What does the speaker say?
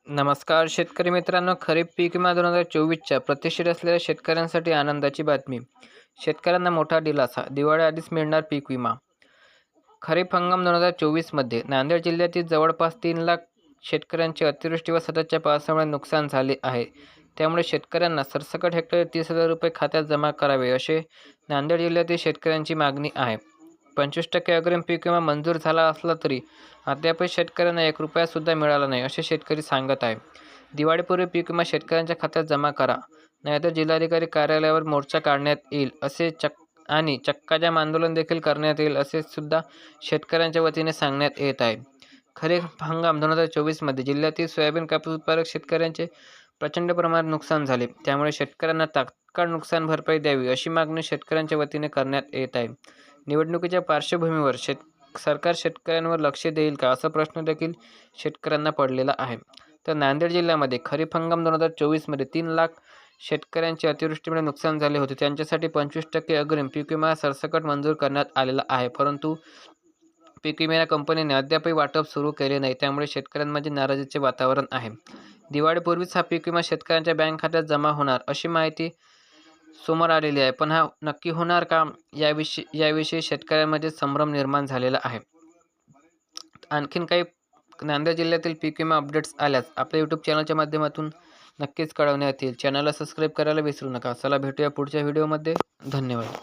नमस्कार शेतकरी मित्रांनो, खरीप पीक विमा 2024च्या प्रतिष्ठित असलेल्या शेतकऱ्यांसाठी आनंदाची बातमी. शेतकऱ्यांना मोठा दिलासा, दिवाळीआधीच मिळणार पीक विमा. खरीप हंगाम 2024मध्ये नांदेड जिल्ह्यातील जवळपास 3 लाख शेतकऱ्यांचे अतिवृष्टी व सततच्या पावसामुळे नुकसान झाले आहे. त्यामुळे शेतकऱ्यांना सरसकट हेक्टरी 30,000 रुपये खात्यात जमा करावे, असे नांदेड जिल्ह्यातील शेतकऱ्यांची मागणी आहे. 25% अग्रिम पीक विमा मंजूर झाला असला तरी अद्यापही शेतकऱ्यांना 1 रुपया सुद्धा मिळाला नाही, असे शेतकरी सांगत आहे. दिवाळीपूर्वी पीक विमा शेतकऱ्यांच्या खात्यात जमा करा, नाहीतर जिल्हाधिकारी कार्यालयावर मोर्चा काढण्यात येईल आणि चक्काजाम आंदोलन देखील करण्यात येईल, असे सुद्धा शेतकऱ्यांच्या वतीने सांगण्यात येत आहे. खरीप हंगाम 2024मध्ये जिल्ह्यातील सोयाबीन कापूस उत्पादक शेतकऱ्यांचे प्रचंड प्रमाणात नुकसान झाले. त्यामुळे शेतकऱ्यांना तात्काळ नुकसान भरपाई द्यावी, अशी मागणी शेतकऱ्यांच्या वतीने करण्यात येत आहे. निवडणुकीच्या पार्श्वभूमीवर सरकार शेतकऱ्यांवर लक्ष देईल का, असा प्रश्न देखील शेतकऱ्यांना पडलेला आहे. तर नांदेड जिल्ह्यामध्ये खरीप हंगाम 2024मध्ये 3 लाख शेतकऱ्यांचे अतिवृष्टीमुळे नुकसान झाले होते. त्यांच्यासाठी 25% अग्रिम पीक विमा सरसकट मंजूर करण्यात आलेला आहे. परंतु पीक विमा कंपनीने अद्यापही वाटप सुरू केले नाही. त्यामुळे शेतकऱ्यांमध्ये नाराजीचे वातावरण आहे. दिवाळीपूर्वीच हा पीक विमा शेतकऱ्यांच्या बँक खात्यात जमा होणार, अशी माहिती समोर आलेली आहे. पण हा नक्की होणार का, याविषयी शेतकऱ्यांमध्ये संभ्रम निर्माण झालेला आहे. आणखीन काही नांदेड जिल्ह्यातील पीक विमा अपडेट्स आल्यास आपल्या यूट्यूब चॅनलच्या माध्यमातून नक्कीच कळवण्यात येईल. चॅनलला सबस्क्राईब करायला विसरू नका. चला भेटूया पुढच्या व्हिडिओमध्ये. धन्यवाद.